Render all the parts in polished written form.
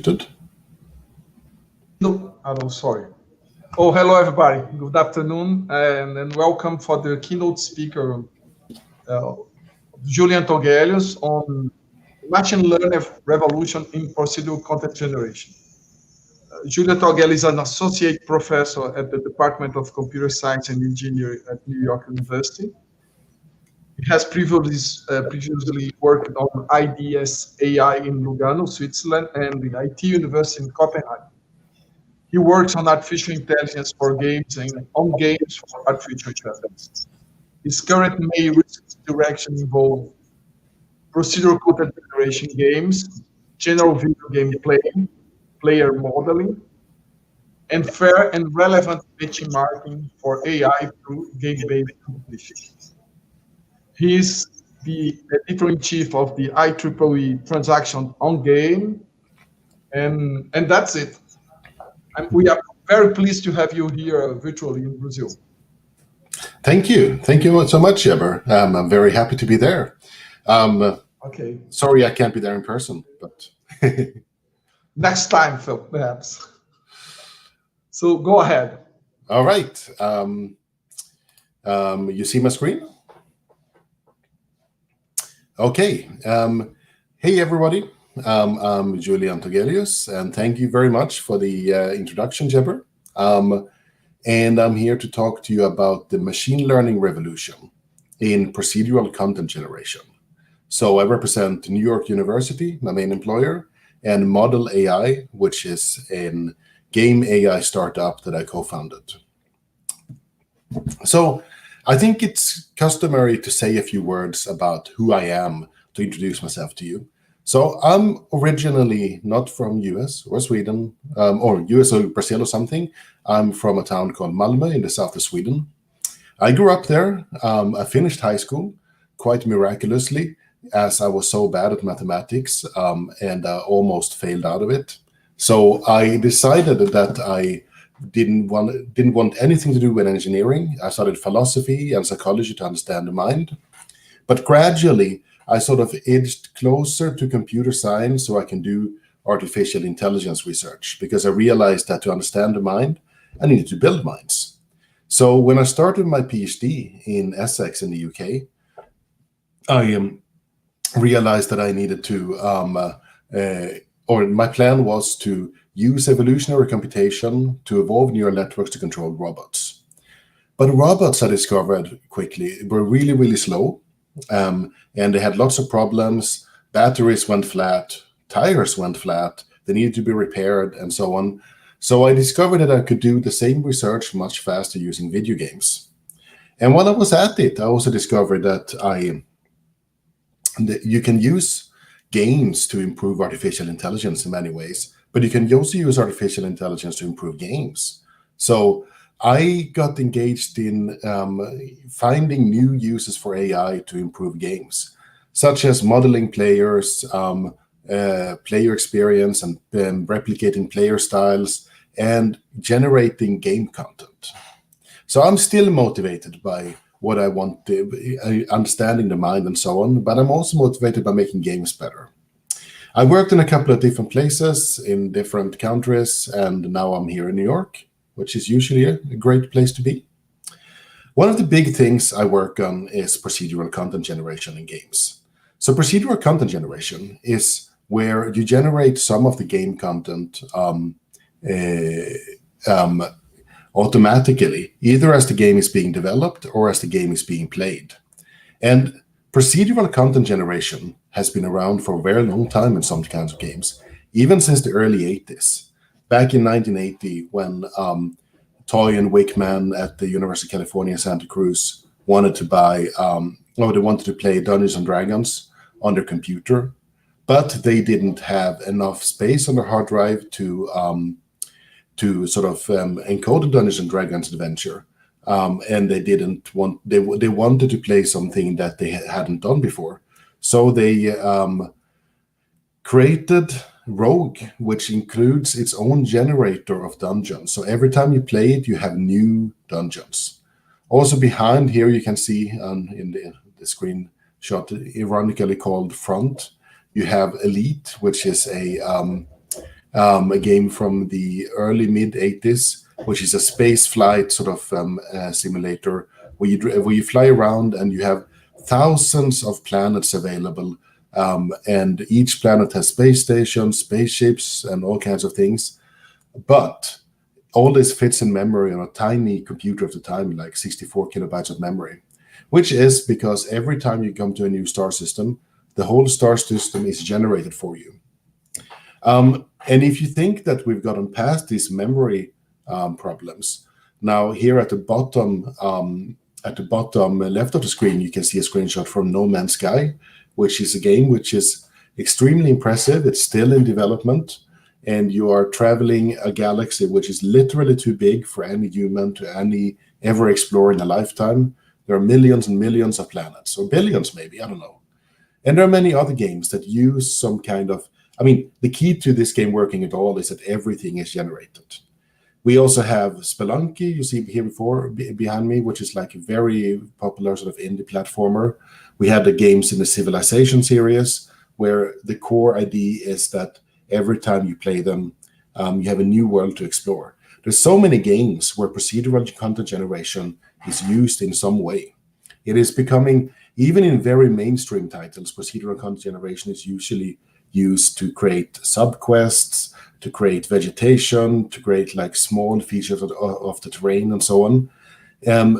muted. No, I'm sorry. Oh, hello, everybody. Good afternoon, and welcome for the keynote speaker, Julian Togelius, on machine learning revolution in procedural content generation. Julian Togelius is an associate professor at the Department of Computer Science and Engineering at New York University. He has previously worked on IDS AI in Lugano, Switzerland, and the IT University in Copenhagen. He works on artificial intelligence for games and on games for artificial intelligence. His current main research direction involves procedural content generation games, general video game playing, player modeling, and fair and relevant benchmarking for AI through game-based competition. He is the editor-in-chief of the IEEE transaction on game, and that's it. And we are very pleased to have you here virtually in Brazil. Thank you. Thank you so much, Jeber. I'm very happy to be there. Okay. Sorry I can't be there in person, but... Next time, Phil, perhaps. So go ahead. All right. You see my screen? Okay. Hey, everybody. I'm Julian Togelius, and thank you very much for the introduction, Jeber. And I'm here to talk to you about the machine learning revolution in procedural content generation. So I represent New York University, my main employer, and Model AI, which is a game AI startup that I co-founded. So I think it's customary to say a few words about who I am to introduce myself to you. So I'm originally not from US or Sweden, or US or Brazil or something. I'm from a town called Malmö in the south of Sweden. I grew up there. I finished high school quite miraculously, as I was so bad at mathematics and almost failed out of it. So I decided that I didn't want anything to do with engineering. I studied philosophy and psychology to understand the mind. But gradually, I sort of edged closer to computer science so I can do artificial intelligence research, because I realized that to understand the mind, I needed to build minds. So when I started my PhD in Essex in the UK, I realized that I needed to, or my plan was to use evolutionary computation to evolve neural networks to control robots. But robots, I discovered quickly, were really, really slow. And they had lots of problems. Batteries went flat, tires went flat, they needed to be repaired, and so on. So I discovered that I could do the same research much faster using video games. And while I was at it, I also discovered that you can use games to improve artificial intelligence in many ways, but you can also use artificial intelligence to improve games. So I got engaged in finding new uses for AI to improve games, such as modeling players, player experience, and replicating player styles, and generating game content. So I'm still motivated by what I want, understanding the mind and so on, but I'm also motivated by making games better. I worked in a couple of different places in different countries, and now I'm here in New York, which is usually a great place to be. One of the big things I work on is procedural content generation in games. So procedural content generation is where you generate some of the game content automatically, either as the game is being developed or as the game is being played. And procedural content generation has been around for a very long time in some kinds of games, even since the early 80s. Back in 1980, when Toy and Wakeman at the University of California, Santa Cruz wanted to buy, they wanted to play Dungeons and Dragons on their computer, but they didn't have enough space on their hard drive to sort of encode the Dungeons and Dragons adventure, and they wanted to play something that they hadn't done before, so they created Rogue, which includes its own generator of dungeons. So every time you play it, you have new dungeons. Also behind here, you can see in the screenshot, ironically called Front, you have Elite, which is a a game from the early mid-80s, which is a space flight sort of simulator where you fly around and you have thousands of planets available, and each planet has space stations, spaceships, and all kinds of things. But all this fits in memory on a tiny computer of the time, like 64 kilobytes of memory, which is because every time you come to a new star system, the whole star system is generated for you. And if you think that we've gotten past these memory problems, now here at the bottom left of the screen, you can see a screenshot from No Man's Sky, which is a game which is extremely impressive. It's still in development, and you are traveling a galaxy which is literally too big for any human to ever explore in a lifetime. There are millions and millions of planets, or billions maybe, I don't know. And there are many other games that use some kind of, I mean, the key to this game working at all is that everything is generated. We also have Spelunky, you see here behind me, which is like a very popular sort of indie platformer. We have the games in the Civilization series, where the core idea is that every time you play them, you have a new world to explore. There's so many games where procedural content generation is used in some way. It is becoming, even in very mainstream titles, procedural content generation is usually used to create subquests, to create vegetation, to create like small features of the terrain and so on.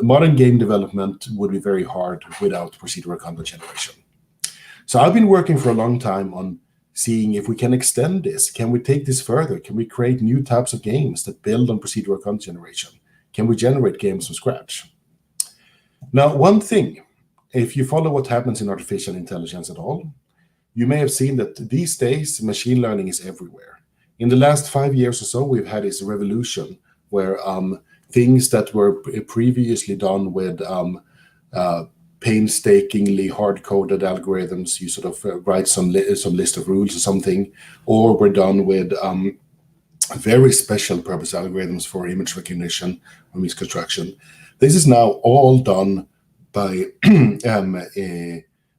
Modern game development would be very hard without procedural content generation. So I've been working for a long time on seeing if we can extend this. Can we take this further? Can we create new types of games that build on procedural content generation? Can we generate games from scratch? Now, one thing, if you follow what happens in artificial intelligence at all, you may have seen that these days machine learning is everywhere. In the last 5 years or so, we've had this revolution where things that were previously done with painstakingly hard-coded algorithms, you sort of write some list of rules or something, or were done with very special purpose algorithms for image recognition or misconstruction. This is now all done by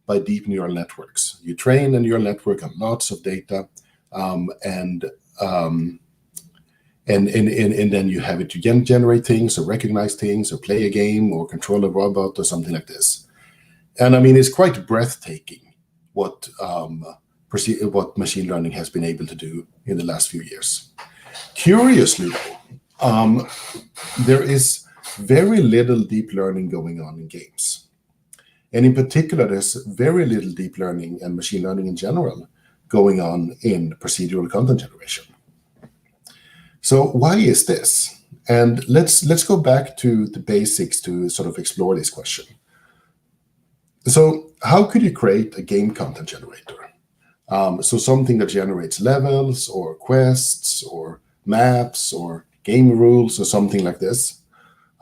by deep neural networks. You train a neural network on lots of data, and then you have it to generate things or recognize things or play a game or control a robot or something like this. And I mean, it's quite breathtaking what machine learning has been able to do in the last few years. Curiously, though, there is very little deep learning going on in games. And in particular, there's very little deep learning and machine learning in general going on in procedural content generation. So why is this? And let's go back to the basics to sort of explore this question. So how could you create a game content generator? So something that generates levels or quests or maps or game rules or something like this.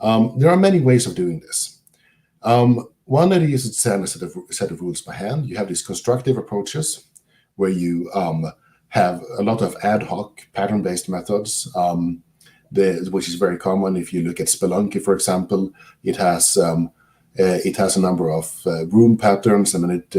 There are many ways of doing this. One idea is to send a set of rules by hand. You have these constructive approaches where you have a lot of ad hoc pattern-based methods, which is very common. If you look at Spelunky, for example, it has a number of room patterns, and then it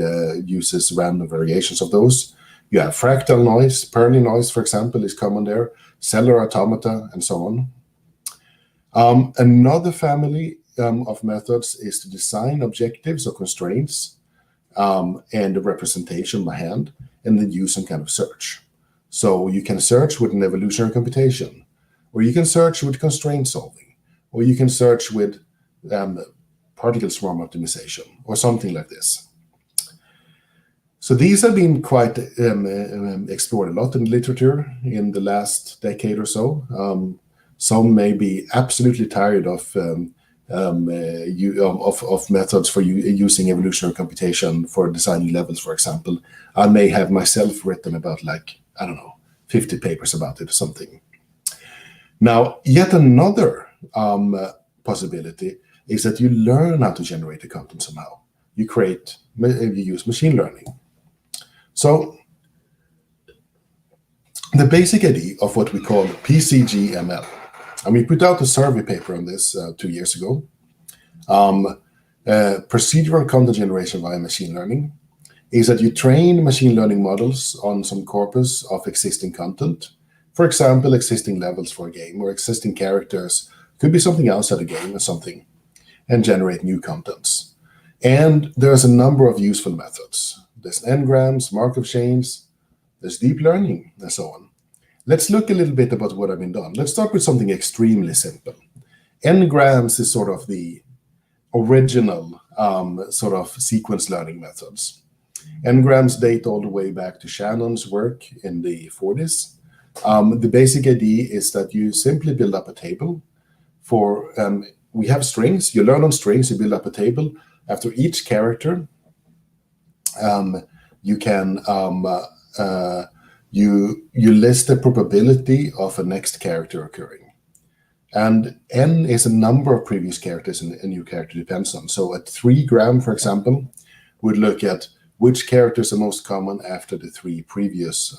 uses random variations of those. You have fractal noise, Perley noise, for example, is common there, cellular automata, and so on. Another family of methods is to design objectives or constraints and a representation by hand, and then use some kind of search. So you can search with an evolutionary computation, or you can search with constraint solving, or you can search with particle swarm optimization, or something like this. So these have been quite explored a lot in literature in the last decade or so. Some may be absolutely tired of methods for using evolutionary computation for designing levels, for example. I may have myself written about, like, I don't know, 50 papers about it or something. Now, yet another possibility is that you learn how to generate the content somehow. You use machine learning. So the basic idea of what we call PCGML, and we put out a survey paper on this 2 years ago, procedural content generation via machine learning, is that you train machine learning models on some corpus of existing content. For example, existing levels for a game or existing characters, could be something else at a game or something, and generate new contents. And there's a number of useful methods. There's n-grams, Markov chains, there's deep learning, and so on. Let's look a little bit about what I've been done. Let's start with something extremely simple. N-grams is sort of the original sort of sequence learning methods. N-grams date all the way back to Shannon's work in the 40s. The basic idea is that you simply build up a table for, we have strings, you learn on strings, you build up a table. After each character, you can, you list the probability of a next character occurring. And n is a number of previous characters and a new character depends on. So at 3 gram, for example, we'd look at which characters are most common after the 3 previous,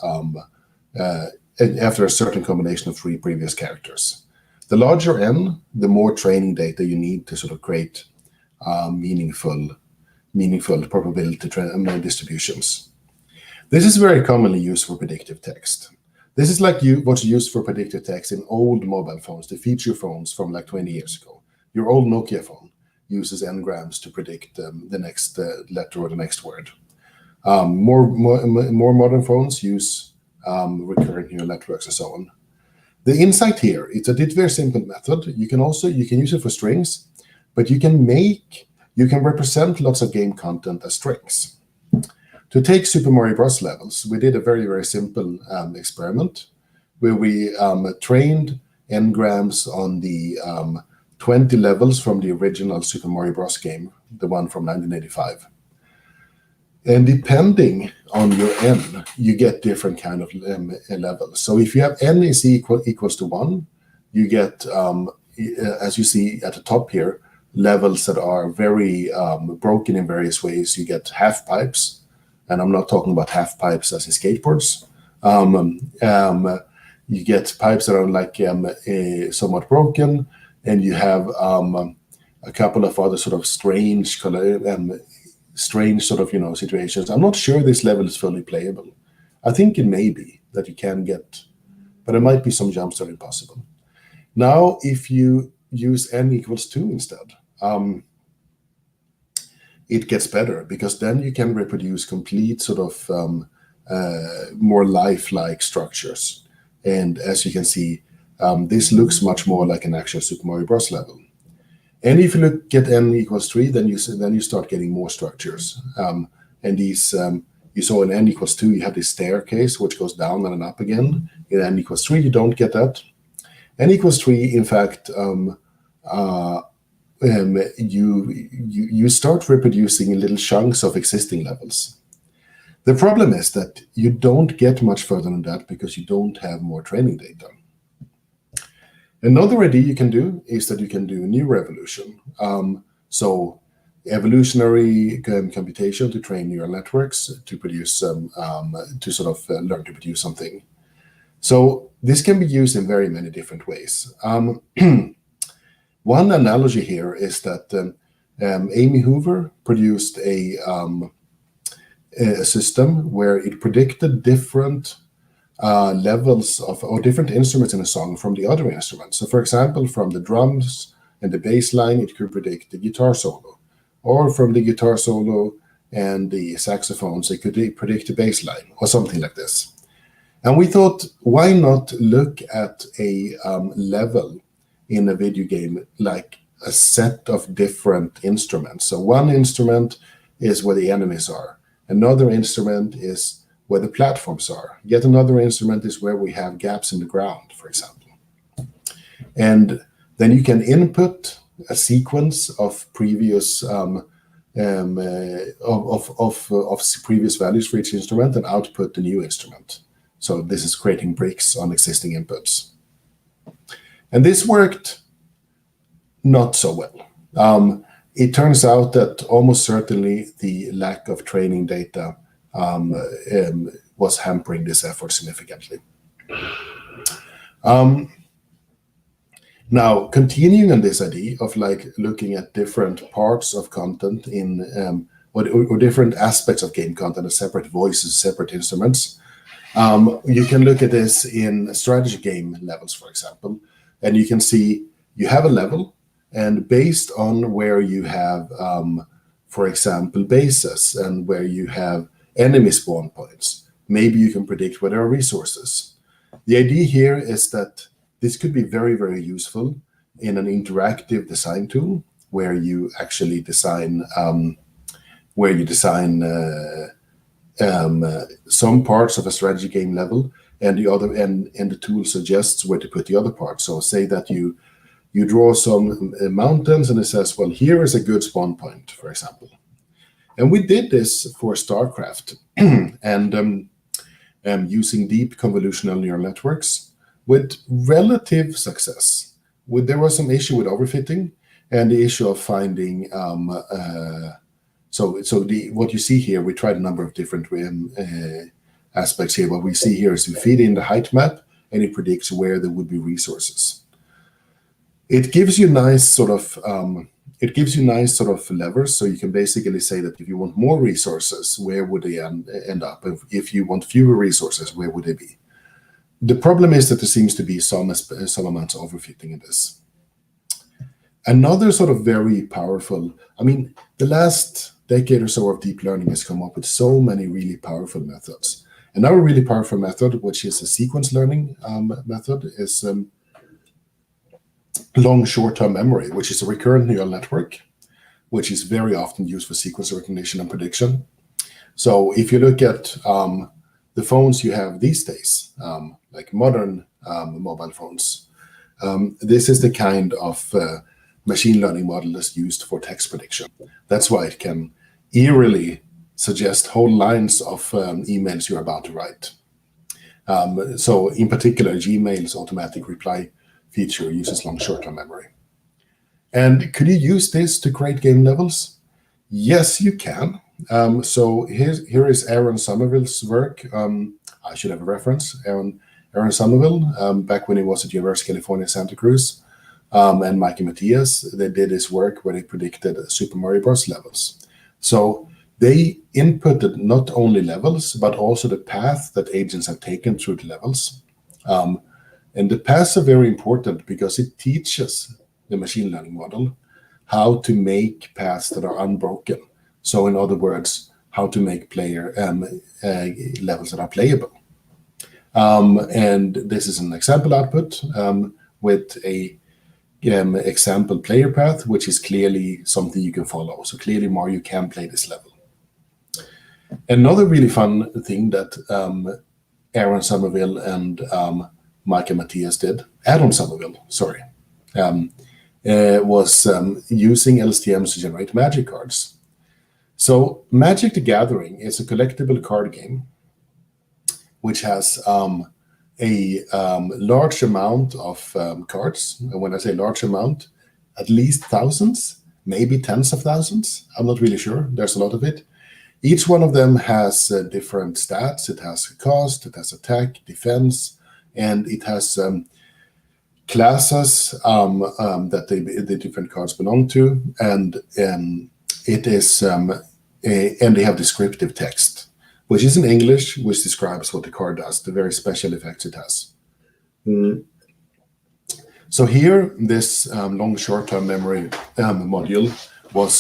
after a certain combination of 3 previous characters. The larger n, the more training data you need to sort of create meaningful probability distributions. This is very commonly used for predictive text. This is like what's used for predictive text in old mobile phones, the feature phones from like 20 years ago. Your old Nokia phone uses n-grams to predict the next letter or the next word. More modern phones use recurrent neural networks and so on. The insight here is that it's a very simple method. You can use it for strings, but you can represent lots of game content as strings. To take Super Mario Bros. Levels, we did a very, very simple experiment where we trained n-grams on the 20 levels from the original Super Mario Bros. Game, the one from 1985. And depending on your n, you get different kind of levels. So if you have n is equals to 1, you get, as you see at the top here, levels that are very broken in various ways. You get half pipes, and I'm not talking about half pipes as in skateboards. You get pipes that are like somewhat broken, and you have a couple of other sort of strange sort of situations. I'm not sure this level is fully playable. I think it may be that you can get, but there might be some jumps that are impossible. Now, if you use n equals 2 instead, it gets better because then you can reproduce complete sort of more lifelike structures. And as you can see, this looks much more like an actual Super Mario Bros. Level. And if you look at n equals 3, then you start getting more structures. And these, you saw in n equals 2, you have this staircase which goes down and up again. In n equals 3, you don't get that. N equals 3, in fact, you start reproducing little chunks of existing levels. The problem is that you don't get much further than that because you don't have more training data. Another idea you can do is that you can do Neuroevolution. So evolutionary computation to train neural networks to produce to sort of learn to produce something. So this can be used in very many different ways. One analogy here is that Amy Hoover produced a system where it predicted different levels of or different instruments in a song from the other instruments. So, for example, from the drums and the bass line, it could predict the guitar solo, or from the guitar solo and the saxophones, it could predict the bass line, or something like this. And we thought, why not look at a level in a video game like a set of different instruments? So one instrument is where the enemies are. Another instrument is where the platforms are. Yet another instrument is where we have gaps in the ground, for example. And then you can input a sequence of previous previous values for each instrument and output the new instrument. So this is creating bricks on existing inputs. And this worked not so well. It turns out that almost certainly the lack of training data was hampering this effort significantly. Now, continuing on this idea of like looking at different parts of content in or different aspects of game content as separate voices, separate instruments, You can look at this in strategy game levels, for example, and you can see you have a level, and based on where you have, for example, bases and where you have enemy spawn points, maybe you can predict where there are resources. The idea here is that this could be very, very useful in an interactive design tool where you actually design some parts of a strategy game level, and the tool suggests where to put the other parts. So say that you draw some mountains, and it says, well, here is a good spawn point, for example. And we did this for StarCraft, and using deep convolutional neural networks with relative success. There was some issue with overfitting and the issue of finding. What you see here, we tried a number of different aspects here. What we see here is we feed in the height map, and it predicts where there would be resources. It gives you nice sort of levers. So you can basically say that if you want more resources, where would they end up? If you want fewer resources, where would they be? The problem is that there seems to be some amounts of overfitting in this. Another sort of very powerful, the last decade or so of deep learning has come up with so many really powerful methods. Another really powerful method, which is a sequence learning method, is long short-term memory, which is a recurrent neural network, which is very often used for sequence recognition and prediction. So if you look at the phones you have these days, like modern mobile phones, this is the kind of machine learning model that's used for text prediction. That's why it can eerily suggest whole lines of emails you're about to write. So in particular, Gmail's automatic reply feature uses long short-term memory. And could you use this to create game levels? Yes, you can. So here is Aaron Somerville's work. I should have a reference. Aaron Somerville, back when he was at University of California, Santa Cruz, and Mikey Matthias, they did this work where they predicted Super Mario Bros. Levels. So they inputted not only levels, but also the path that agents have taken through the levels. And the paths are very important because it teaches the machine learning model how to make paths that are unbroken. So in other words, how to make player levels that are playable. And this is an example output with a example player path, which is clearly something you can follow. So clearly Mario can play this level. Another really fun thing that Aaron Somerville and Micah Matthias did, Adam Somerville, sorry, was using LSTMs to generate magic cards. So Magic the Gathering is a collectible card game which has a large amount of cards. And when I say large amount, at least thousands, maybe tens of thousands. I'm not really sure. There's a lot of it. Each one of them has different stats. It has a cost, it has attack, defense, and it has classes that the different cards belong to. And it is and they have descriptive text, which is in English, which describes what the card does, the very special effects it has. So here, this long short-term memory module was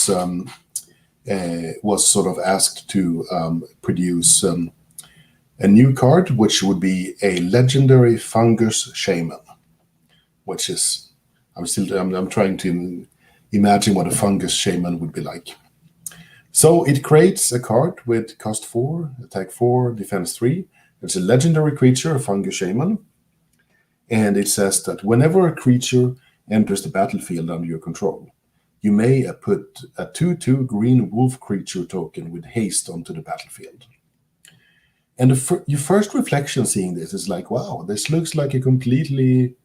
sort of asked to produce a new card, which would be a legendary fungus shaman, which is, I'm trying to imagine what a fungus shaman would be like. So it creates a card with cost 4, attack 4, defense 3. It's a legendary creature, a fungus shaman. And it says that whenever a creature enters the battlefield under your control, you may put a 2/2 green wolf creature token with haste onto the battlefield. And your first reflection seeing this is like, wow, this looks like a completely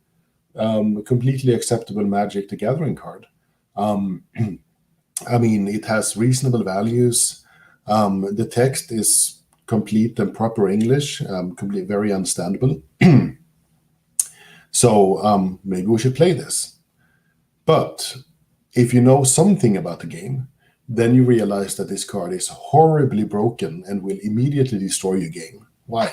acceptable Magic the Gathering card. I mean, it has reasonable values. The text is complete and proper English, very understandable. So maybe we should play this. But if you know something about the game, then you realize that this card is horribly broken and will immediately destroy your game. Why?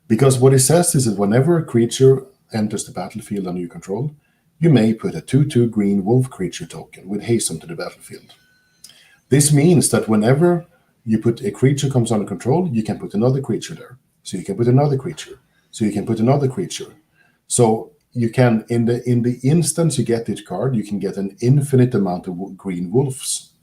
Because what it says is that whenever a creature enters the battlefield under your control, you may put a 2/2 green wolf creature token with haste onto the battlefield. This means that whenever you put a creature comes under control, you can put another creature there. So you can put another creature. So you can put another creature. So you can, in the instance you get this card, you can get an infinite amount of green wolves,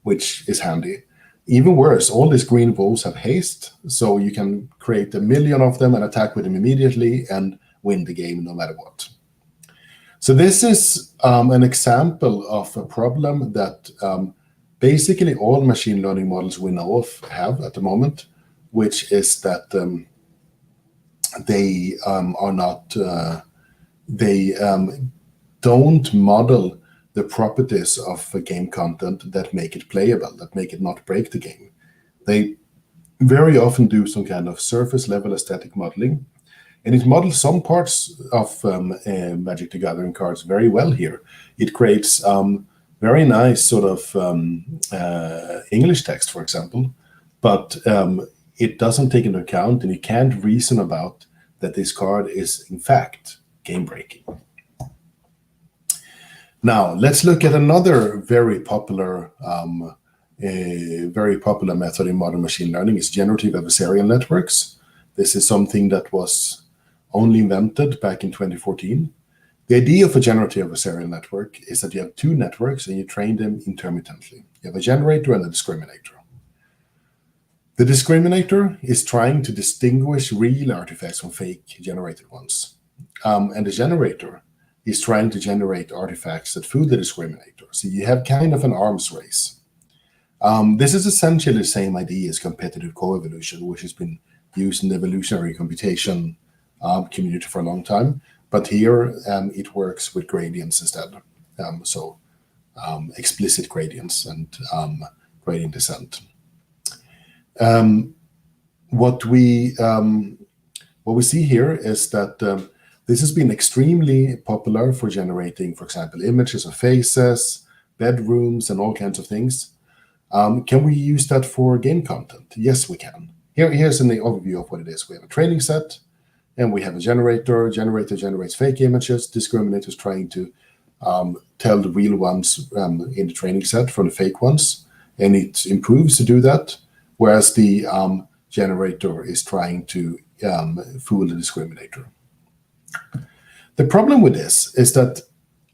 which is handy. Even worse, all these green wolves have haste, so you can create 1 million of them and attack with them immediately and win the game no matter what. So this is an example of a problem that basically all machine learning models we know of have at the moment, which is that they don't model the properties of game content that make it playable, that make it not break the game. They very often do some kind of surface level aesthetic modeling, and it models some parts of Magic the Gathering cards very well here. It creates very nice sort of English text, for example, but it doesn't take into account, and you can't reason about that this card is in fact game breaking. Now, let's look at another very popular method in modern machine learning is generative adversarial networks. This is something that was only invented back in 2014. The idea of a generative adversarial network is that you have two networks and you train them intermittently. You have a generator and a discriminator. The discriminator is trying to distinguish real artifacts from fake generated ones. And the generator is trying to generate artifacts that fool the discriminator. So you have kind of an arms race. This is essentially the same idea as competitive coevolution, which has been used in the evolutionary computation community for a long time. But here it works with gradients instead. Explicit gradients and gradient descent. What we see here is that this has been extremely popular for generating, for example, images of faces, bedrooms, and all kinds of things. Can we use that for game content? Yes, we can. Here's an overview of what it is. We have a training set, and we have a generator. Generator generates fake images. Discriminator is trying to tell the real ones in the training set from the fake ones, and it improves to do that, whereas the generator is trying to fool the discriminator. The problem with this is that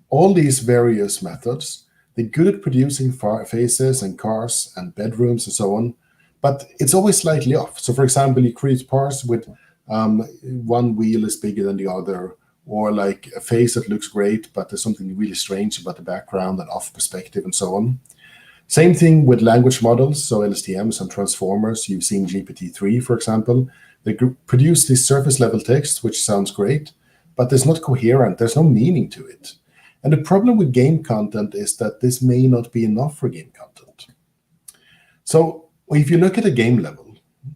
all these various methods, they're good at producing faces and cars and bedrooms and so on, but it's always slightly off. So for example, you create parts with one wheel is bigger than the other, or like a face that looks great, but there's something really strange about the background and off perspective and so on. Same thing with language models, so LSTMs and transformers. You've seen GPT-3, for example. They produce this surface level text, which sounds great, but it's not coherent. There's no meaning to it. And the problem with game content is that this may not be enough for game content. So if you look at a game level,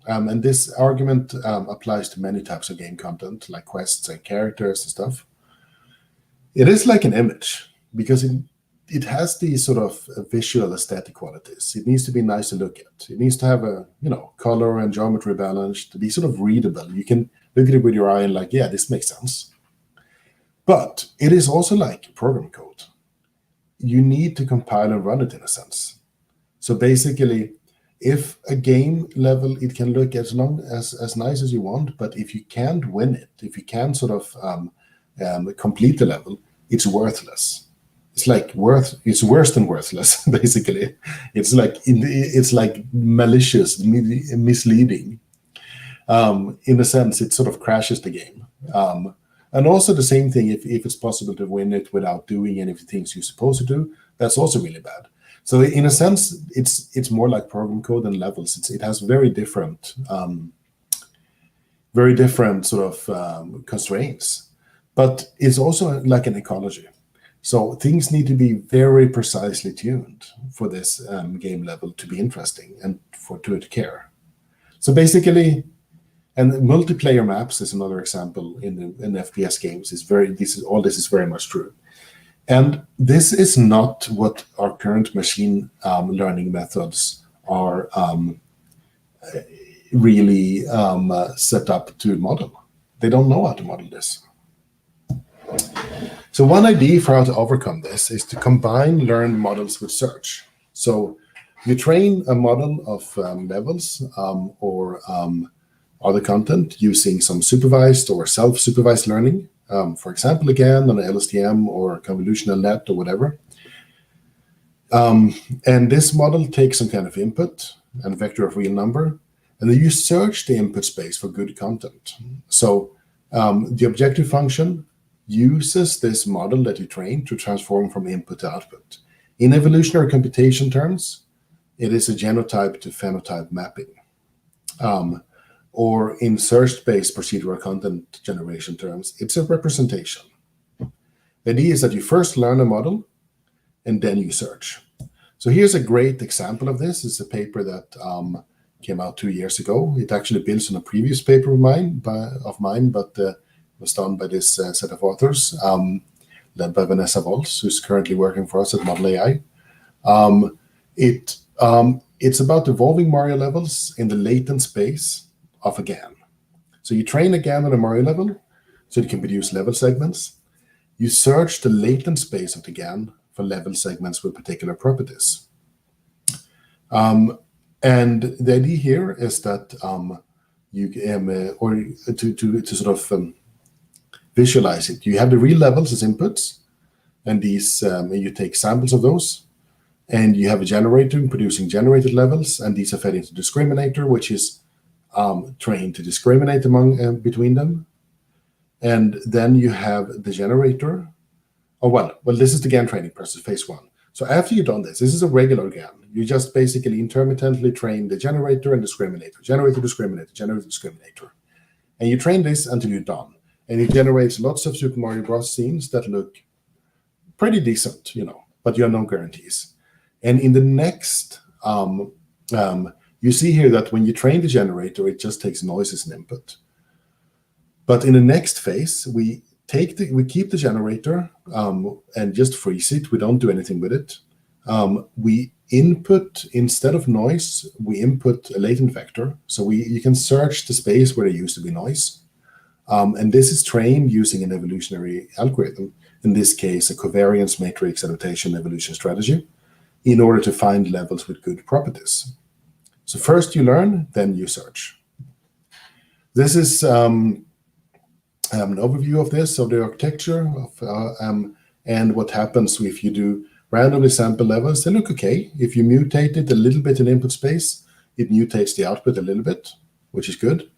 and this argument applies to many types of game content, like quests and characters and stuff, it is like an image, because it has these sort of visual aesthetic qualities. It needs to be nice to look at. It needs to have a, color and geometry balance, to be sort of readable. You can look at it with your eye and like, yeah, this makes sense. But it is also like program code. You need to compile and run it in a sense. So basically, if a game level, it can look as nice as you want, but if you can't win it, if you can't sort of complete the level, it's worthless. It's worse than worthless, basically. It's like malicious, misleading. In a sense, it sort of crashes the game. And also the same thing, if it's possible to win it without doing any of the things you're supposed to do, that's also really bad. So in a sense, it's more like program code and levels. It has very different sort of constraints, but it's also like an ecology. So things need to be very precisely tuned for this game level to be interesting and to care. So basically, and multiplayer maps is another example in FPS games. All this is very much true. And this is not what our current machine learning methods are really set up to model. They don't know how to model this. So one idea for how to overcome this is to combine learned models with search. So you train a model of levels or other content using some supervised or self-supervised learning, for example, again, on an LSTM or convolutional net or whatever. And this model takes some kind of input and vector of real number, and then you search the input space for good content. So the objective function uses this model that you train to transform from input to output. In evolutionary computation terms, it is a genotype to phenotype mapping. Or in search-based procedural content generation terms, it's a representation. The idea is that you first learn a model and then you search. So here's a great example of this. It's a paper that came out 2 years ago. It actually builds on a previous paper of mine, but was done by this set of authors, led by Vanessa Volz, who's currently working for us at Model AI. It's about evolving Mario levels in the latent space of a GAN. So you train a GAN on a Mario level, so it can produce level segments. You search the latent space of the GAN for level segments with particular properties. And the idea here is that to sort of visualize it, you have the real levels as inputs, and these you take samples of those, and you have a generator producing generated levels, and these are fed into the discriminator, which is trained to discriminate between them. And then you have the generator. Oh, well, this is the GAN training process, phase one. So after you've done this is a regular GAN. You just basically intermittently train the generator and discriminator, generator, discriminator, generator, discriminator. And you train this until you're done. And it generates lots of Super Mario Bros. Scenes that look pretty decent, but you have no guarantees. And in the next, you see here that when you train the generator, it just takes noise as an input. But in the next phase, we keep the generator and just freeze it. We don't do anything with it. We input, instead of noise, we input a latent vector. So you can search the space where there used to be noise. And this is trained using an evolutionary algorithm, in this case, a covariance matrix adaptation evolution strategy, in order to find levels with good properties. So first you learn, then you search. This is an overview of this, of the architecture, and what happens if you do randomly sample levels. They look okay. If you mutate it a little bit in input space, it mutates the output a little bit, which is good.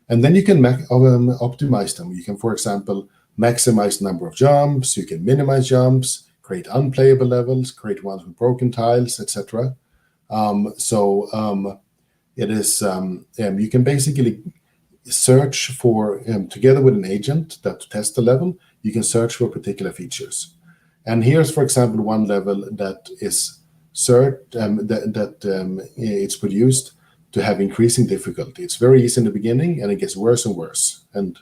And then you can optimize them. You can, for example, maximize the number of jumps. You can minimize jumps, create unplayable levels, create ones with broken tiles, etc. It is you can basically search for, together with an agent that tests the level, you can search for particular features. And here's, for example, one level that is it's produced to have increasing difficulty. It's very easy in the beginning, and it gets worse and worse. And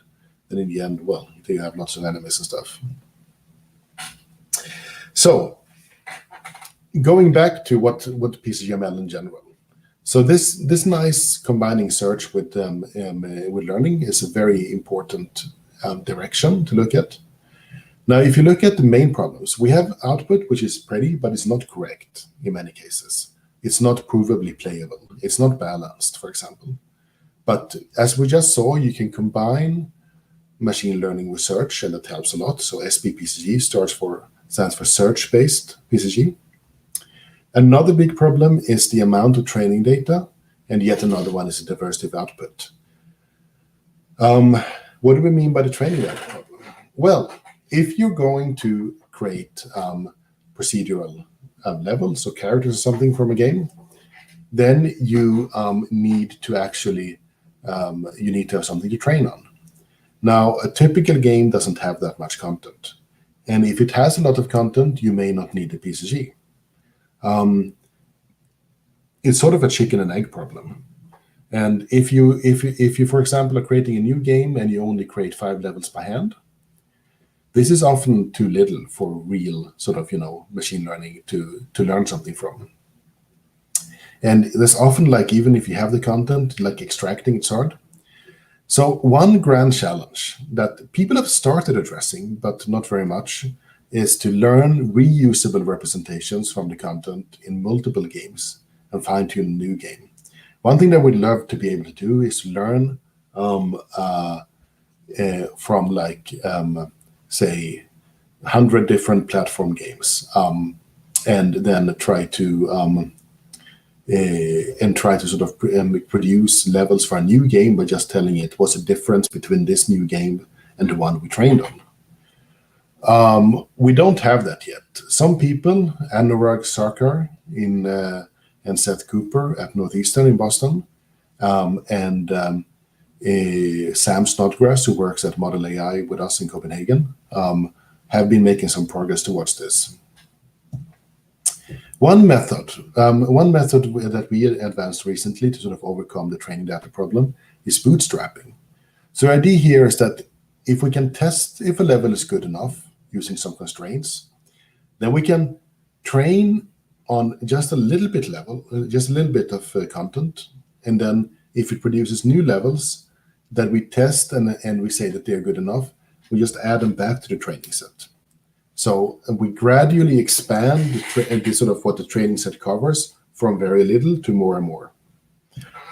then in the end, well, you have lots of enemies and stuff. So going back to what PCGML in general. So this nice combining search with learning is a very important direction to look at. Now, if you look at the main problems, we have output, which is pretty, but it's not correct in many cases. It's not provably playable. It's not balanced, for example. But as we just saw, you can combine machine learning with search, and that helps a lot. So SVPCG stands for search-based PCG. Another big problem is the amount of training data, and yet another one is a diversity of output. What do we mean by the training data problem? Well, if you're going to create procedural levels or characters or something from a game, then you need to actually have something to train on. Now, a typical game doesn't have that much content, and if it has a lot of content, you may not need a PCG. It's sort of a chicken and egg problem. And if you, for example, are creating a new game and you only create 5 levels by hand, this is often too little for real sort of, machine learning to learn something from. And there's often, like, even if you have the content, like extracting it's hard. So one grand challenge that people have started addressing, but not very much, is to learn reusable representations from the content in multiple games and fine-tune a new game. One thing that we'd love to be able to do is learn from, like, say, 100 different platform games, and then try to sort of produce levels for a new game by just telling it what's the difference between this new game and the one we trained on. We don't have that yet. Some people, Anurag Sarkar and Seth Cooper at Northeastern in Boston, and Sam Snodgrass, who works at Model AI with us in Copenhagen, have been making some progress towards this. One method that we advanced recently to sort of overcome the training data problem is bootstrapping. So the idea here is that if we can test if a level is good enough using some constraints, then we can train on just a little bit of content, and then if it produces new levels that we test and we say that they're good enough, we just add them back to the training set. So we gradually expand the sort of what the training set covers from very little to more and more.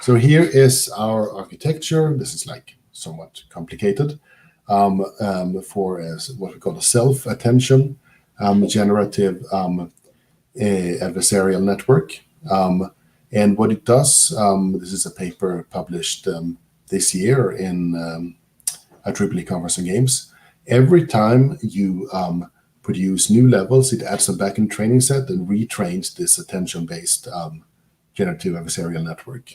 So here is our architecture. This is like somewhat complicated for what we call a self-attention generative adversarial network. And what it does, this is a paper published this year in IEEE Conference on Games. Every time you produce new levels, it adds them back in training set and retrains this attention-based generative adversarial network.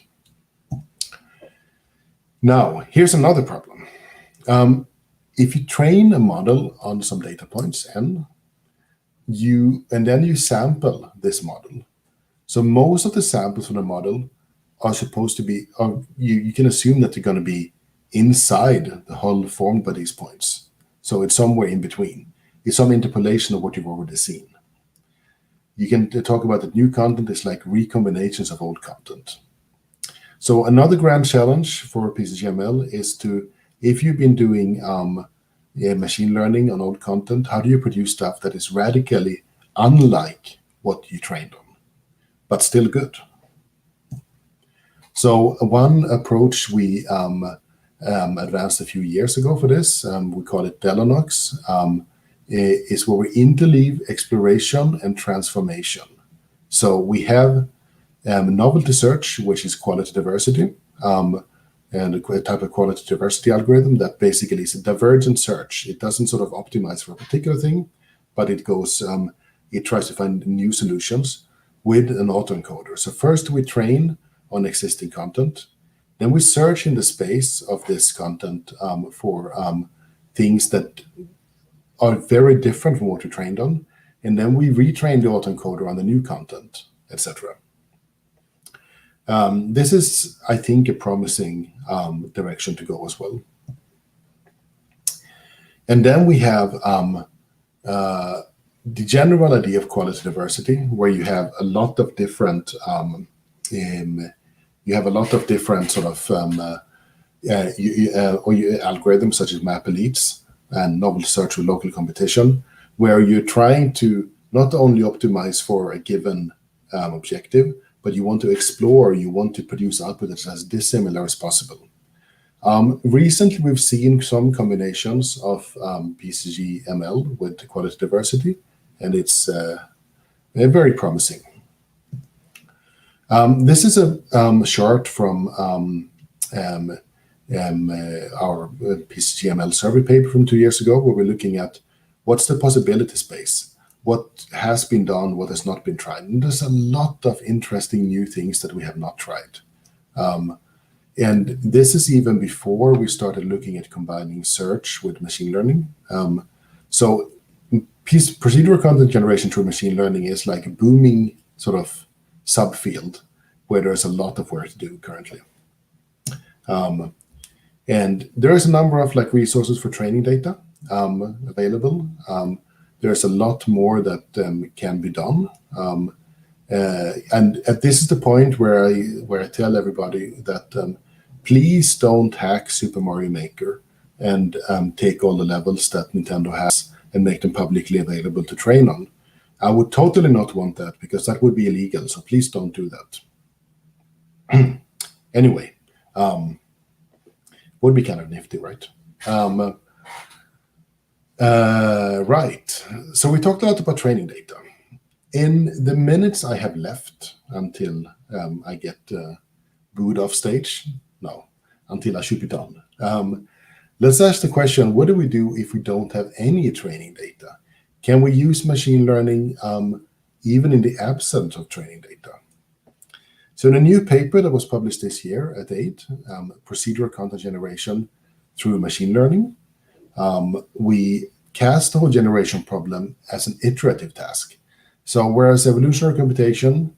Now, here's another problem. If you train a model on some data points, and then you sample this model. So most of the samples from the model are supposed to be, you can assume that they're going to be inside the hull formed by these points. So it's somewhere in between. It's some interpolation of what you've already seen. You can talk about that new content is like recombinations of old content. So another grand challenge for PCGML is to, if you've been doing machine learning on old content, how do you produce stuff that is radically unlike what you trained on, but still good? So one approach we advanced a few years ago for this, we call it Delanox, is where we interleave exploration and transformation. So we have novelty search, which is quality diversity, and a type of quality diversity algorithm that basically is a divergent search. It doesn't sort of optimize for a particular thing, but it goes, it tries to find new solutions with an autoencoder. So first we train on existing content, then we search in the space of this content for things that are very different from what we trained on, and then we retrain the autoencoder on the new content, etc. This is, I think, a promising direction to go as well. And then we have the general idea of quality diversity, where you have a lot of different sort of algorithms such as map elites and novel search with local competition, where you're trying to not only optimize for a given objective, but you want to explore, you want to produce output that's as dissimilar as possible. Recently, we've seen some combinations of PCGML with quality diversity, and it's very promising. This is a chart from our PCGML survey paper from 2 years ago, where we're looking at what's the possibility space, what has been done, what has not been tried. And there's a lot of interesting new things that we have not tried. And this is even before we started looking at combining search with machine learning. So procedural content generation through machine learning is like a booming sort of subfield where there's a lot of work to do currently. And there is a number of like resources for training data available. There's a lot more that can be done. And this is the point where I tell everybody that please don't hack Super Mario Maker and take all the levels that Nintendo has and make them publicly available to train on. I would totally not want that, because that would be illegal. So please don't do that. Anyway, would be kind of nifty, right? Right. So we talked a lot about training data. In the minutes I have left until I get booed off stage, no, until I should be done. Let's ask the question, what do we do if we don't have any training data? Can we use machine learning even in the absence of training data? So in a new paper that was published this year at 8, Procedural Content Generation through Machine Learning, we cast the whole generation problem as an iterative task. So whereas evolutionary computation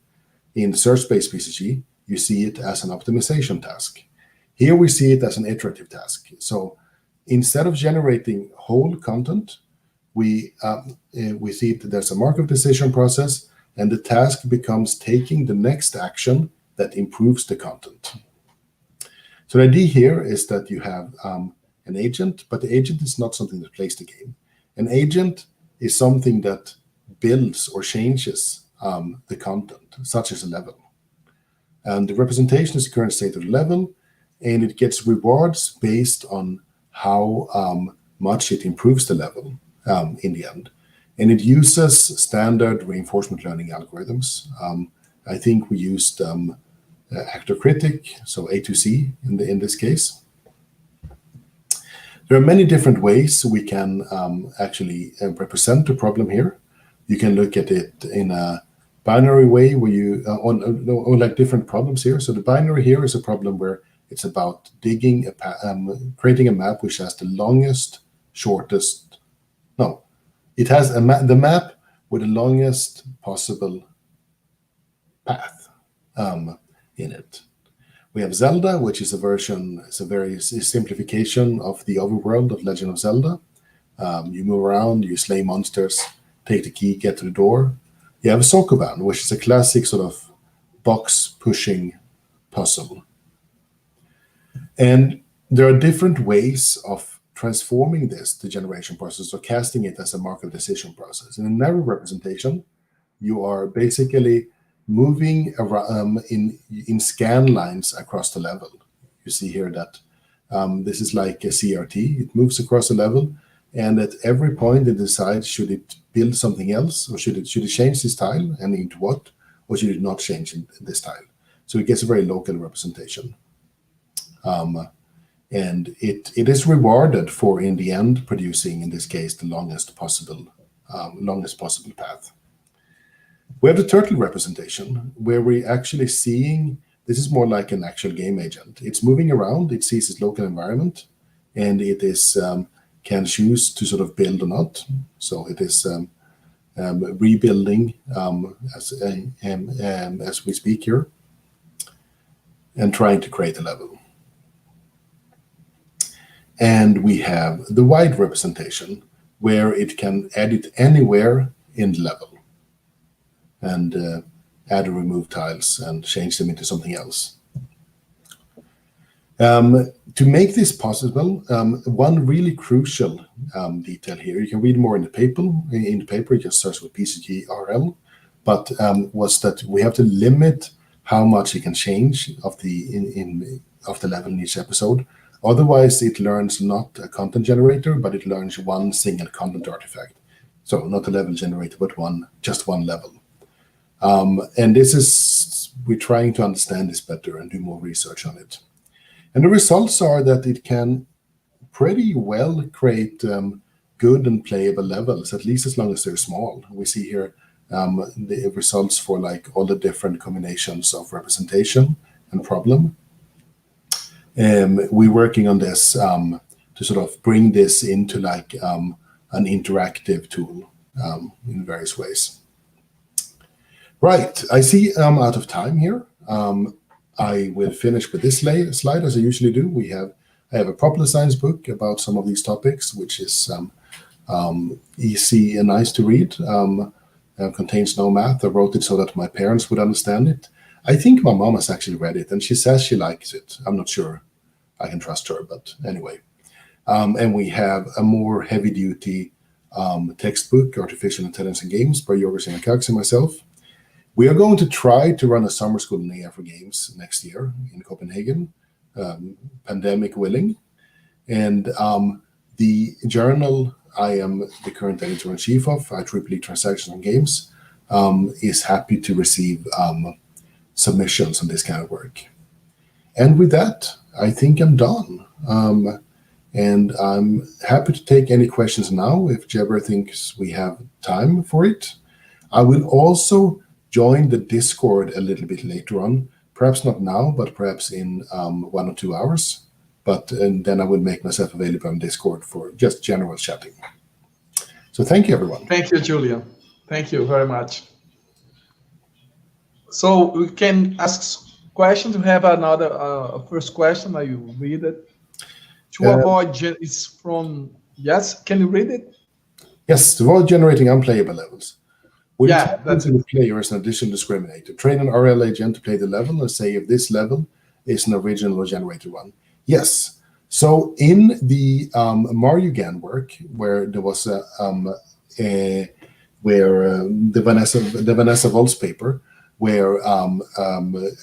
in search-based PCG, you see it as an optimization task. Here we see it as an iterative task. So instead of generating whole content, we see that there's a Markov decision process, and the task becomes taking the next action that improves the content. So the idea here is that you have an agent, but the agent is not something that plays the game. An agent is something that builds or changes the content, such as a level. And the representation is the current state of the level, and it gets rewards based on how much it improves the level in the end. And it uses standard reinforcement learning algorithms. I think we used actor critic, so A2C in this case. There are many different ways we can actually represent the problem here. You can look at it in a binary way where you, on like different problems here. So the binary here is a problem where it's about digging, creating a map which has the longest, shortest, no, it has the map with the longest possible path in it. We have Zelda, which is a version, it's a very simplification of the overworld of Legend of Zelda. You move around, you slay monsters, take the key, get to the door. You have Sokoban, which is a classic sort of box-pushing puzzle. And there are different ways of transforming this to generation process, or casting it as a Markov decision process. In a narrow representation, you are basically moving around in scan lines across the level. You see here that this is like a CRT. It moves across the level, and at every point it decides, should it build something else, or should it change this tile, and into what, or should it not change this tile? So it gets a very local representation. And it is rewarded for, in the end, producing, in this case, the longest possible path. We have the turtle representation, where we're actually seeing, this is more like an actual game agent. It's moving around, it sees its local environment, and it is can choose to sort of build or not. So it is rebuilding as we speak here, and trying to create a level. And we have the wide representation, where it can edit anywhere in the level, and add or remove tiles and change them into something else. To make this possible, one really crucial detail here, you can read more in the paper. In the paper, it just starts with PCGRL, but was that we have to limit how much it can change of the level in each episode. Otherwise, it learns not a content generator, but it learns one single content artifact. So not a level generator, but just one level. And this is, we're trying to understand this better and do more research on it. And the results are that it can pretty well create good and playable levels, at least as long as they're small. We see here the results for like all the different combinations of representation and problem. We're working on this to sort of bring this into like an interactive tool in various ways. Right, I see I'm out of time here. I will finish with this slide as I usually do. I have a popular science book about some of these topics, which is easy and nice to read. contains no math. I wrote it so that my parents would understand it. I think my mom has actually read it, and she says she likes it. I'm not sure I can trust her, but anyway. And we have a more heavy-duty textbook, Artificial Intelligence and Games, by Jorgen Sinakax and myself. We are going to try to run a summer school in AI for games next year in Copenhagen, pandemic willing. And the journal I am the current editor-in-chief of, IEEE Transactions and Games, is happy to receive submissions on this kind of work. And with that, I think I'm done. And I'm happy to take any questions now if Jebber thinks we have time for it. I will also join the Discord a little bit later on, perhaps not now, but perhaps in 1 or 2 hours. And then I will make myself available on Discord for just general chatting. So thank you, everyone. Thank you, Julian. Thank you very much. So we can ask questions. We have another first question. I will read it. To avoid, it's from, yes, can you read it? Yes, to avoid generating unplayable levels. We Yeah, that's the player as an additional discriminator. Train an RL agent to play the level and say if this level is an original or generated one. Yes. So in the Marugan work, where there was the Vanessa Volz paper, where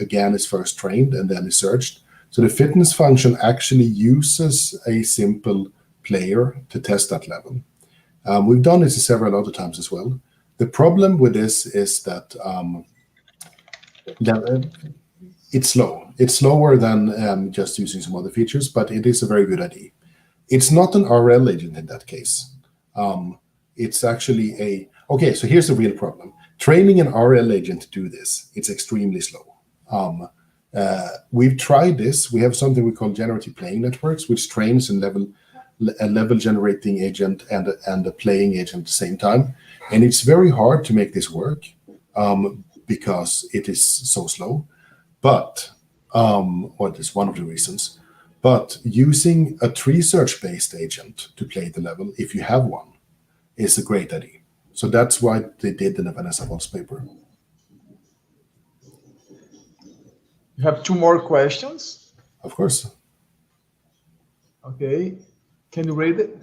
again is first trained and then is searched. So the fitness function actually uses a simple player to test that level. We've done this several other times as well. The problem with this is that it's slow. It's slower than just using some other features, but it is a very good idea. It's not an RL agent in that case. It's actually a... Okay, so here's the real problem. Training an RL agent to do this, it's extremely slow. We've tried this. We have something we call generative playing networks, which trains a level generating agent and a playing agent at the same time. And it's very hard to make this work because it is so slow. But, what is one of the reasons, but using a tree search-based agent to play the level, if you have one, is a great idea. So that's why they did in the Vanessa Volz paper. You have 2 more questions? Of course. Okay. Can you read it?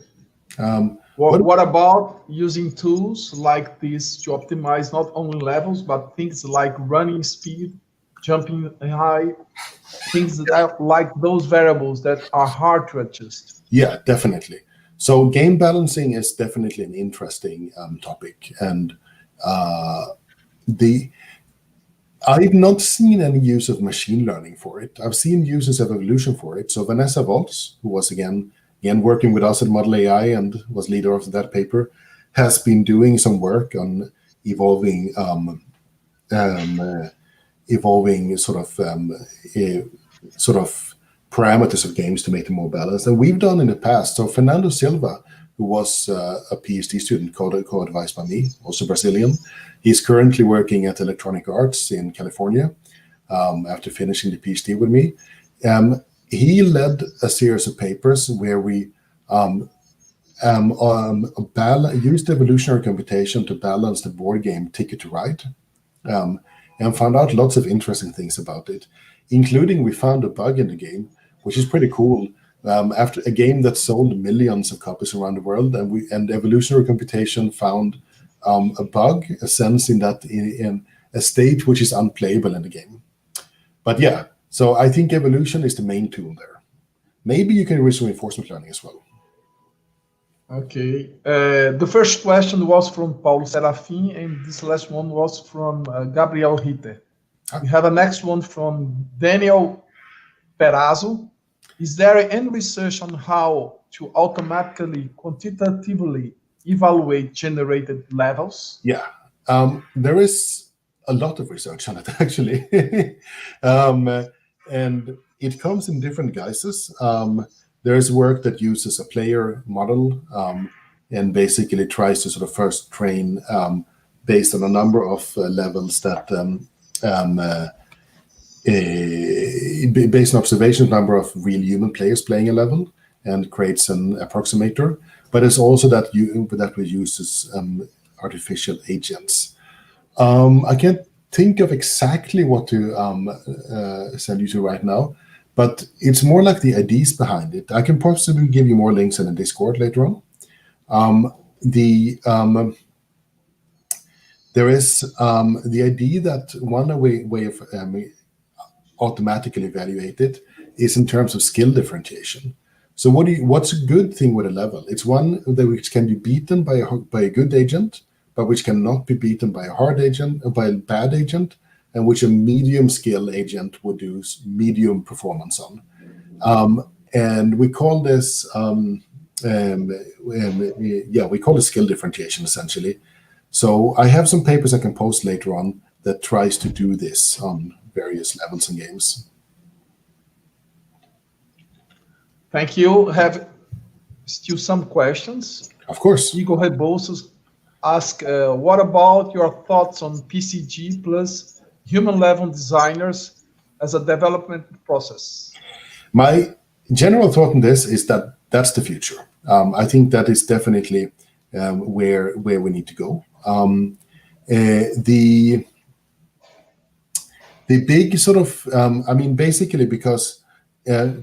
What about using tools like this to optimize not only levels, but things like running speed, jumping high, things that like those variables that are hard to adjust? Yeah, definitely. So game balancing is definitely an interesting topic. And I've not seen any use of machine learning for it. I've seen uses of evolution for it. So Vanessa Volz, who was again working with us at Model AI and was leader of that paper, has been doing some work on evolving sort of parameters of games to make them more balanced. And we've done in the past. So Fernando Silva, who was a PhD student co-advised by me, also Brazilian, he's currently working at Electronic Arts in California after finishing the PhD with me. He led a series of papers where we used evolutionary computation to balance the board game Ticket to Ride, and found out lots of interesting things about it, including we found a bug in the game, which is pretty cool. After a game that sold millions of copies around the world, and evolutionary computation found a bug, a sense in that in a state which is unplayable in the game. But yeah, so I think evolution is the main tool there. Maybe you can use some reinforcement learning as well. Okay. The first question was from Paulo Serafim, and this last one was from Gabriel Ritter. We have a next one from Daniel Perazzo. Is there any research on how to automatically, quantitatively evaluate generated levels? Yeah, there is a lot of research on it, actually. And it comes in different guises. There's work that uses a player model and basically tries to sort of first train based on a number of levels that based on observation number of real human players playing a level and creates an approximator. But it's also that we uses artificial agents. I can't think of exactly what to send you to right now, but it's more like the ideas behind it. I can possibly give you more links in the Discord later on. There is the idea that one way of automatically evaluate it is in terms of skill differentiation. So what's a good thing with a level? It's one that which can be beaten by a good agent, but which cannot be beaten by a hard agent, by a bad agent, and which a medium skill agent would do medium performance on. And we call this we call it skill differentiation essentially. So I have some papers I can post later on that tries to do this on various levels and games. Thank you. Have still some questions. Of course. Igor Rebouças ask, what about your thoughts on PCG plus human level designers as a development process? My general thought on this is that that's the future. I think that is definitely where we need to go. The big sort of, basically because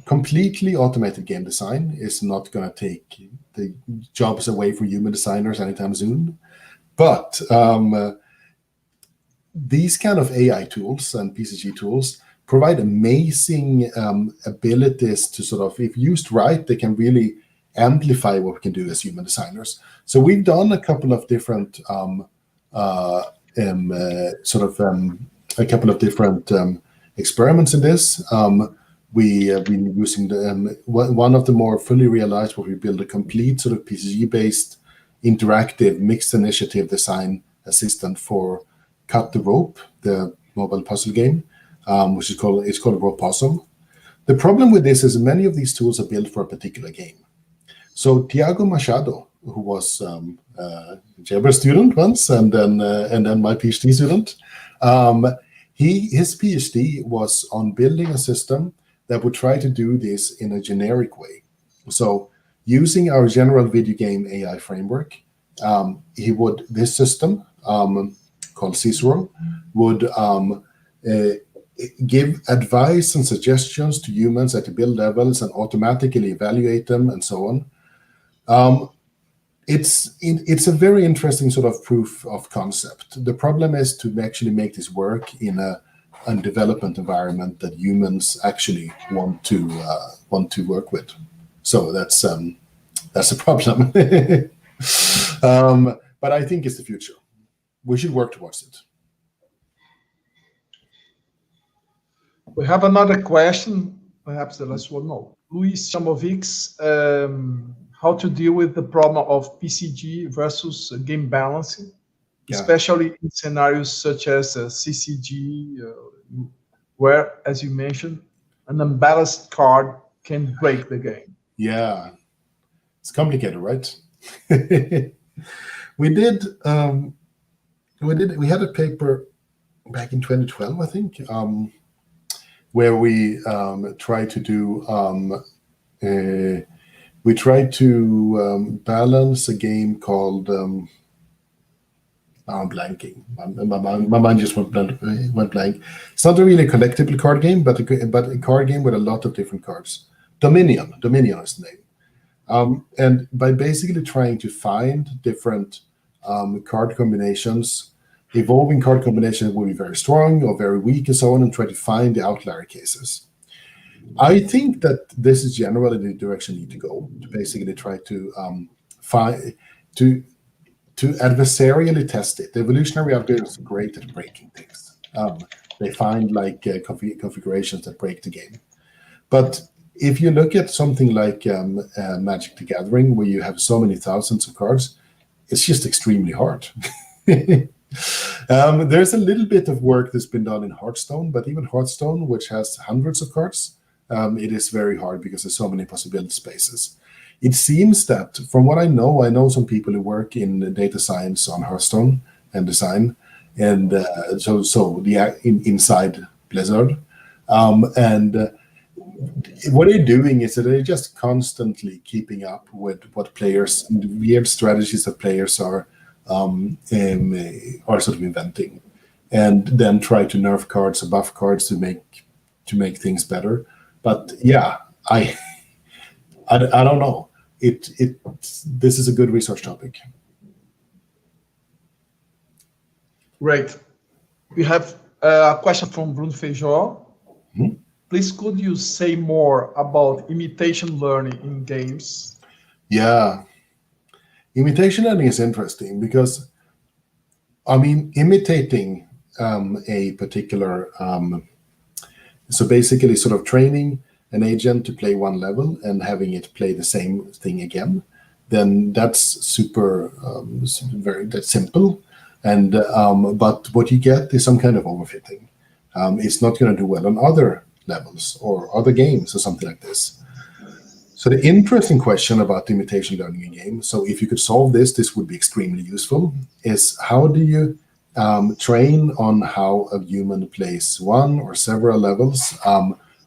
completely automated game design is not going to take the jobs away from human designers anytime soon. But these kind of AI tools and PCG tools provide amazing abilities to sort of, if used right, they can really amplify what we can do as human designers. So we've done a couple of different experiments in this. We have been using one of the more fully realized, where we build a complete sort of PCG-based interactive mixed initiative design assistant for Cut the Rope, the mobile puzzle game, which is called Rope Possum. The problem with this is many of these tools are built for a particular game. So Tiago Machado, who was a Jabber student once, and then my PhD student, his PhD was on building a system that would try to do this in a generic way. So using our general video game AI framework, this system called Cicero would give advice and suggestions to humans at the build levels and automatically evaluate them and so on. It's a very interesting sort of proof of concept. The problem is to actually make this work in a development environment that humans actually want to work with. So that's a problem. But I think it's the future. We should work towards it. We have another question, perhaps the last one. No, Luis Chamovics, how to deal with the problem of PCG versus game balancing, especially in scenarios such as CCG, where, as you mentioned, an unbalanced card can break the game. Yeah, it's complicated, right? We had a paper back in 2012, I think, where we tried to do balance a game called I'm blanking. My mind just went blank. It's not really a collectible card game, but a card game with a lot of different cards. Dominion is the name. And by basically trying to find different card combinations, evolving card combinations will be very strong or very weak and so on, and try to find the outlier cases. I think that this is generally the direction you need to go, to basically try to adversarially test it. The evolutionary algorithms are great at breaking things. They find like configurations that break the game. But if you look at something like Magic the Gathering, where you have so many thousands of cards, it's just extremely hard. There's a little bit of work that's been done in Hearthstone, but even Hearthstone, which has hundreds of cards, it is very hard because there's so many possibility spaces. It seems that, from what I know some people who work in data science on Hearthstone and design, and inside Blizzard, and what they're doing is that they're just constantly keeping up with what players, weird strategies that players are are sort of inventing, and then try to nerf cards or buff cards to make things better. But yeah, I don't know. This is a good research topic. Great. We have a question from Bruno Feijó. Mm-hmm. Please, could you say more about imitation learning in games? Yeah. Imitation learning is interesting because, I mean, imitating a particular, so basically sort of training an agent to play one level and having it play the same thing again, then that's super, that's simple. And but what you get is some kind of overfitting. It's not going to do well on other levels or other games or something like this. So the interesting question about imitation learning in games, so if you could solve this, this would be extremely useful, is how do you train on how a human plays one or several levels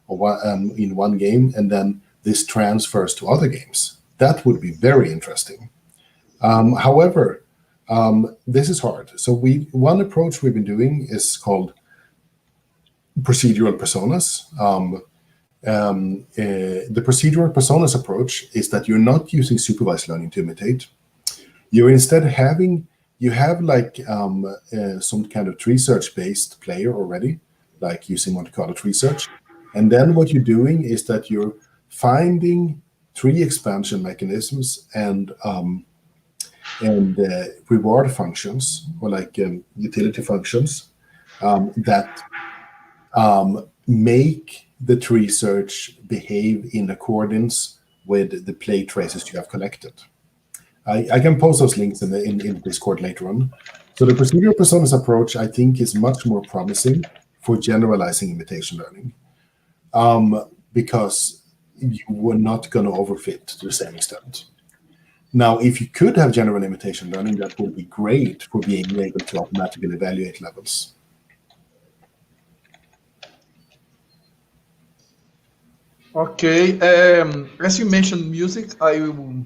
in one game, and then this transfers to other games? That would be very interesting. However, this is hard. So one approach we've been doing is called procedural personas. The procedural personas approach is that you're not using supervised learning to imitate. You're instead you have like some kind of tree search based player already, like using Monte Carlo tree search. And then what you're doing is that you're finding tree expansion mechanisms and reward functions, or like utility functions that make the tree search behave in accordance with the play traces you have collected. I can post those links in Discord later on. So the procedural personas approach, I think, is much more promising for generalizing imitation learning, because you were not going to overfit to the same extent. Now, if you could have general imitation learning, that would be great for being able to automatically evaluate levels. Okay. As you mentioned music, I will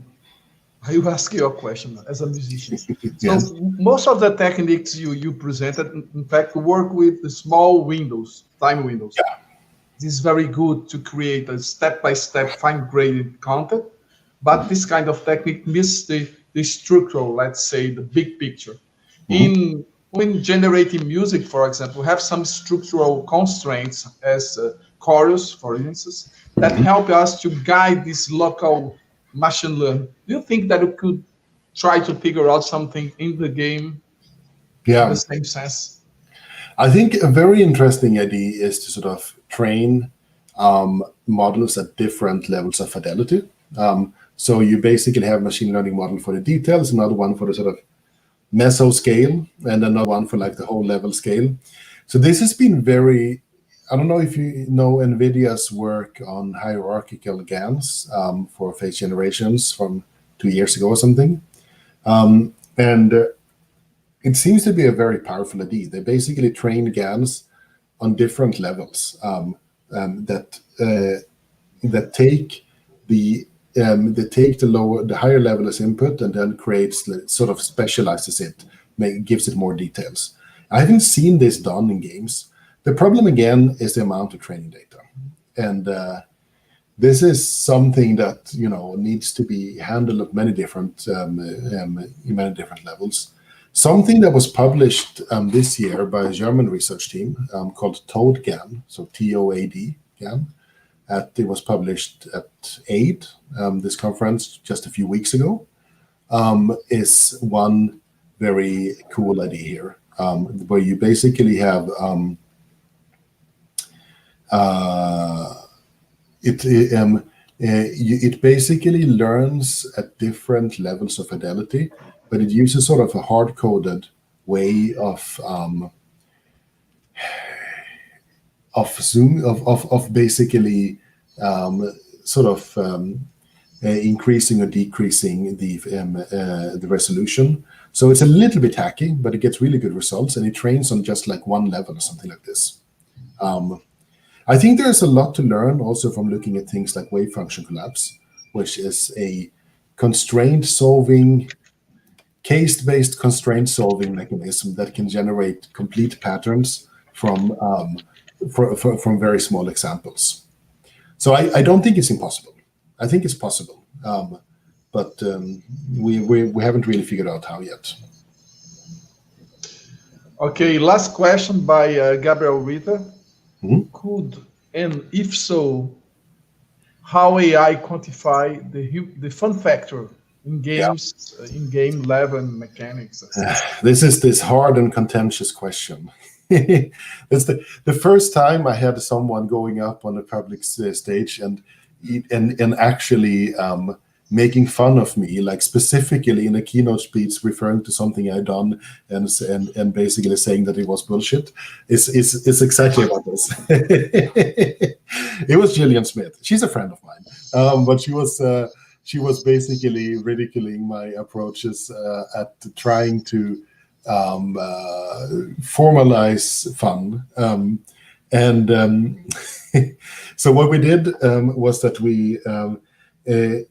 ask you a question as a musician. Yes. So most of the techniques you presented, in fact, work with the small windows, time windows. Yeah. This is very good to create a step-by-step fine-grained content, but this kind of technique misses the structural, let's say, the big picture. Mm-hmm. When generating music, for example, we have some structural constraints as chorus, for instance, that mm-hmm. help us to guide this local machine learning. Do you think that we could try to figure out something in the game in the same sense? I think a very interesting idea is to sort of train models at different levels of fidelity. So you basically have a machine learning model for the details, another one for the sort of meso scale, and another one for like the whole level scale. So this has been very, I don't know if you know NVIDIA's work on hierarchical GANs for phase generations from 2 years ago or something. And it seems to be a very powerful idea. They basically train GANs on different levels that take the higher level as input and then creates, sort of specializes it, gives it more details. I haven't seen this done in games. The problem again is the amount of training data, and this is something that needs to be handled at many different levels. Something that was published this year by a German research team called TOAD-GAN, so TOAD GAN. It was published at AID, this conference, just a few weeks ago, is one very cool idea here, where you basically have it basically learns at different levels of fidelity, but it uses sort of a hard-coded way of basically sort of increasing or decreasing the resolution. So it's a little bit hacky, but it gets really good results, and it trains on just like one level or something like this. I think there's a lot to learn also from looking at things like wave function collapse, which is a constraint solving case-based constraint solving mechanism that can generate complete patterns from very small examples. So I don't think it's impossible. I think it's possible, but we haven't really figured out how yet. Okay, last question by Gabriel Ritter. Mm-hmm. Could, and if so, how AI quantify the fun factor in games, in game level and mechanics? This is this hard and contentious question. It's the first time I had someone going up on a public stage and actually making fun of me, like specifically in a keynote speech referring to something I'd done and basically saying that it was bullshit. It's exactly about this. It was Gillian Smith. She's a friend of mine, but she was basically ridiculing my approaches at trying to formalize fun. So what we did was that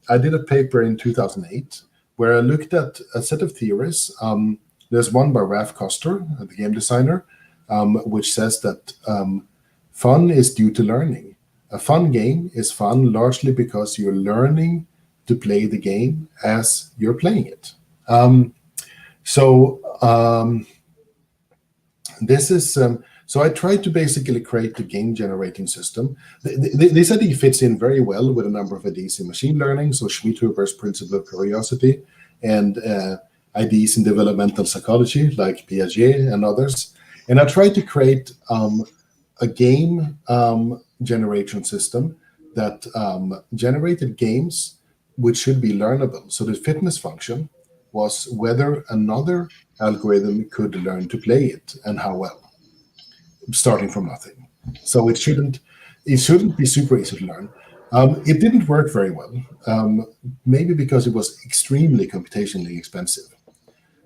I did a paper in 2008 where I looked at a set of theories. There's one by Ralph Koster, the game designer, which says that fun is due to learning. A fun game is fun largely because you're learning to play the game as you're playing it. This is so I tried to basically create the game generating system. This idea fits in very well with a number of ideas in machine learning, so Schmidt-Huber's principle of curiosity, and ideas in developmental psychology like Piaget and others. And I tried to create a game generation system that generated games which should be learnable. So the fitness function was whether another algorithm could learn to play it and how well, starting from nothing. So it shouldn't be super easy to learn. It didn't work very well, maybe because it was extremely computationally expensive.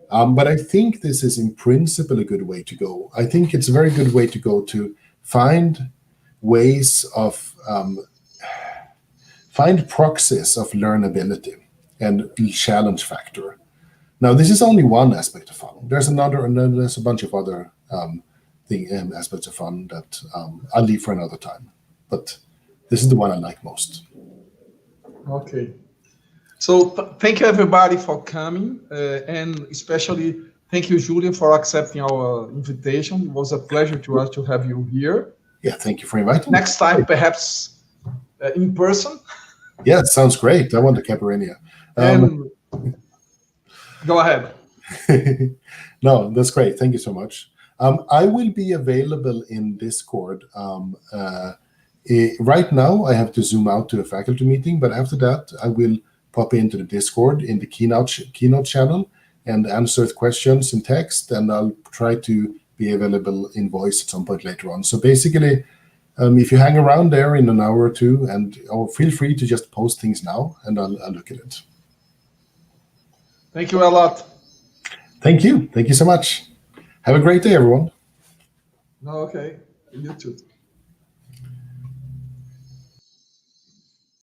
But I think this is in principle a good way to go. I think it's a very good way to go to find ways of find proxies of learnability and challenge factor. Now, this is only one aspect of fun. There's a bunch of other aspects of fun that I'll leave for another time. But this is the one I like most. Okay. So thank you, everybody, for coming. And especially thank you, Julian, for accepting our invitation. It was a pleasure to us to have you here. Yeah, thank you for inviting me. Next time, perhaps in person. Yeah, sounds great. I want the Caipirinha. Go ahead. No, that's great. Thank you so much. I will be available in Discord. Right now, I have to zoom out to a faculty meeting, but after that, I will pop into the Discord in the Keynote channel and answer questions in text, and I'll try to be available in voice at some point later on. So basically, if you hang around there in an hour or two, or feel free to just post things now, and I'll look at it. Thank you a lot. Thank you. Thank you so much. Have a great day, everyone. Okay. You too.